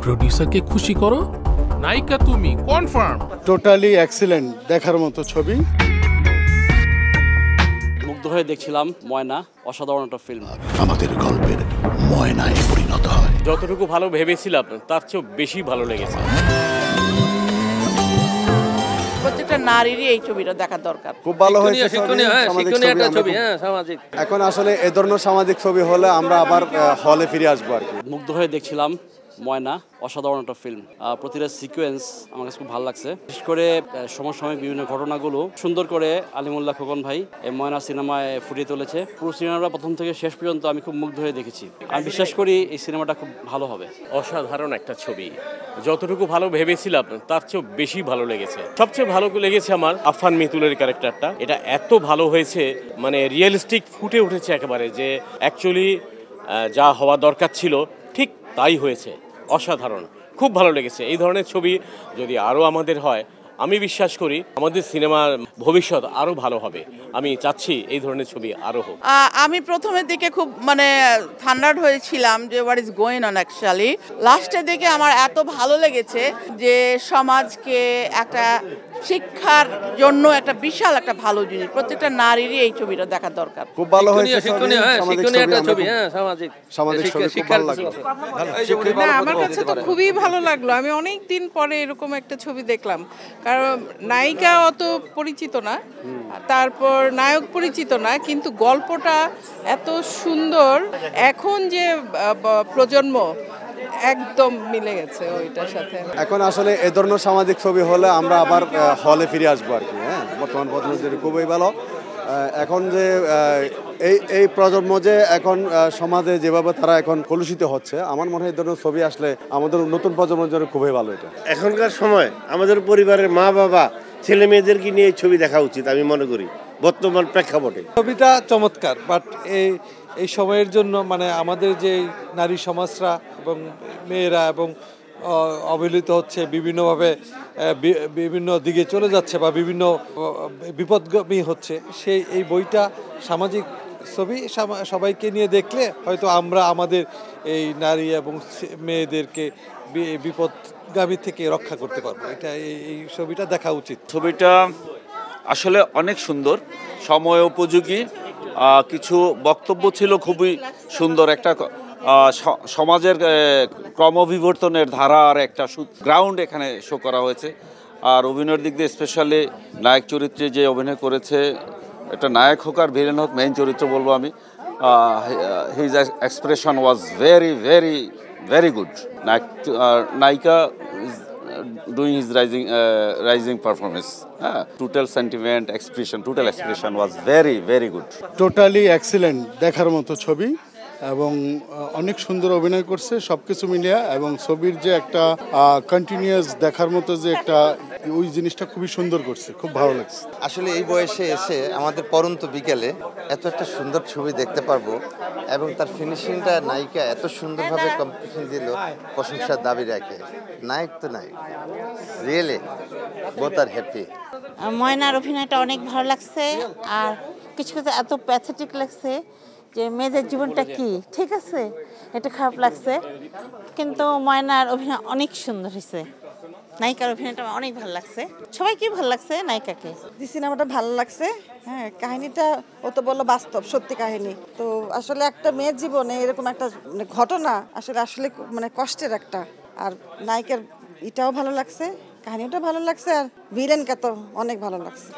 প্রোডিউসারকে খুশি করো, নায়িকা তুমি কনফার্ম। টোটালি এক্সিলেন্ট, দেখার মতো ছবি। মুগ্ধ হয়ে দেখছিলাম ময়না, অসাধারণ একটা ফিল্ম। আমাদের গল্পের ময়নায় পরিণত হয়। যতটুকু ভালো ভেবেছিলাম তার চেয়েও বেশি ভালো লেগেছে। প্রত্যেকটা নারীরই এই ছবিটা দেখা দরকার। খুব ভালো হয়েছে ছবি, সামাজিক। এখন আসলে এই ধরনের সামাজিক ছবি হলে আমরা আবার হলে ফিরে আসবো আর কি। মুগ্ধ হয়ে দেখছিলাম ময়না, অসাধারণ একটা ফিল্ম। প্রতিটা সিকোয়েন্স আমার কাছে খুব ভালো লাগছে। বিশেষ করে সমসাময়িক বিভিন্ন ঘটনাগুলো সুন্দর করে আলিমুল্লাহ খোকন ভাই এই ময়না সিনেমায় ফুটিয়ে তুলেছে। পুরো সিনেমাটা প্রথম থেকে শেষ পর্যন্ত আমি খুব মুগ্ধ হয়ে দেখেছি। আমি বিশ্বাস করি এই সিনেমাটা খুব ভালো হবে। অসাধারণ একটা ছবি, যতটুকু ভালো ভেবেছিলাম তার চেয়েও বেশি ভালো লেগেছে। সবচেয়ে ভালো লেগেছে আমার আফফান মিতুলের ক্যারেক্টারটা। এটা এত ভালো হয়েছে, মানে রিয়েলিস্টিক ফুটে উঠেছে একেবারে, যে অ্যাকচুয়ালি যা হওয়া দরকার ছিল ঠিক তাই হয়েছে। অসাধারণ, খুব ভালো লেগেছে। এই ধরনের ছবি যদি আরও আমাদের হয়, আমি বিশ্বাস করি আমাদের সিনেমার ভবিষ্যৎ আরও ভালো হবে। আমি চাচ্ছি এই ধরনের ছবি আরও হোক। আমি প্রথমের দিকে খুব থান্ডার্ড হয়েছিলাম যে what is going on actually. লাস্টের দিকে আমার এত ভালো লেগেছে যে সমাজকে একটা শিক্ষার জন্য একটা বিশাল একটা ভালো জিনিস। প্রত্যেকটা নারীরই এই ছবিটা দেখা দরকার। খুব ভালো হয়েছে না, আমার কাছে তো খুবই ভালো লাগলো। আমি অনেক দিন পরে এরকম একটা ছবি দেখলাম। কারণ নায়িকা অত পরিচিত না, তারপর নায়ক পরিচিত না, কিন্তু গল্পটা এত সুন্দর। এখন যে প্রজন্ম একদম মিলে গেছে ওইটার সাথে। এখন আসলে এই ধরনের সামাজিক ছবি হলে আমরা আবার হলে ফিরে আসবো আর কি। হ্যাঁ, বর্তমান প্রজন্মের খুবই ভালো। এখন যে এই প্রজন্ম যে এখন সমাজে যেভাবে তারা এখন কলুষিত হচ্ছে, আমার মনে হয় এই ধরনের ছবি আসলে আমাদের নতুন প্রজন্মের জন্য খুবই ভালো। এটা এখনকার সময় আমাদের পরিবারের মা বাবা ছেলে মেয়েদেরকে নিয়ে এই ছবি দেখা উচিত আমি মনে করি বর্তমান প্রেক্ষাপটে। ছবিটা চমৎকার, বাট এই সময়ের জন্য মানে আমাদের যে নারী সমাজরা এবং মেয়েরা এবং অবহেলিত হচ্ছে, বিভিন্নভাবে বিভিন্ন দিকে চলে যাচ্ছে বা বিভিন্ন বিপদগামী হচ্ছে, এই বইটা সামাজিক ছবি। সবাইকে নিয়ে দেখলে হয়তো আমরা আমাদের এই নারী এবং মেয়েদেরকে বিপদগামী থেকে রক্ষা করতে পারবো। এটা এই ছবিটা দেখা উচিত। ছবিটা আসলে অনেক সুন্দর, সময় উপযোগী। কিছু বক্তব্য ছিল খুবই সুন্দর। একটা সমাজের ক্রমবিবর্তনের ধারার একটা গ্রাউন্ড এখানে শো করা হয়েছে। আর অভিনয়ের দিক দিয়ে স্পেশালি নায়ক চরিত্রে যে অভিনয় করেছে, একটা নায়ক হোক আর ভিলেন হোক, মেইন চরিত্র বলবো আমি, his expression was very very very good. নায়িকা doing his rising performance. Total sentiment, total expression was very very good. Totally excellent, দেখার মতো ছবি এবং অনেক সুন্দর অভিনয় করছে সবকিছু মিলিয়ে। এবং ছবির যে একটা কন্টিনিউয়াস দেখার মতো যে একটা ওই জিনিসটা খুবই সুন্দর করছে, খুব ভালো লাগছে। আসলে এই বয়সে এসে আমাদের পরন্ত বিকেলে এত একটা সুন্দর ছবি দেখতে পারবো এবং তার ফিনিশিংটা নায়িকা এত সুন্দরভাবে কম্পিটিশন দিল, প্রশংসার দাবি রাখে। নায়ক তো নায়ক, রিয়েলি বোথ আর হ্যাপি। ময়নার অভিনয়টা অনেক ভালো লাগছে, আর কিছু কিছু এত প্যাথেটিক লাগছে যে মেয়েদের জীবনটা কি, ঠিক আছে, এটা খারাপ লাগছে, কিন্তু ময়নার অভিনয় অনেক সুন্দর হয়েছে। নায়িকার অভিনয়টা অনেক ভালো লাগছে। সবাইকে ভালো লাগছে, নায়িকাকে। যে সিনেমাটা ভালো লাগছে। হ্যাঁ, কাহিনীটা ও তো বললো বাস্তব সত্যি কাহিনী। তো আসলে একটা মেয়ের জীবনে এরকম একটা ঘটনা আসলে কষ্টের একটা। আর নায়িকার এটাও ভালো লাগছে, কাহিনীটাও ভালো লাগছে, আর ভিলেনকে তো অনেক ভালো লাগছে।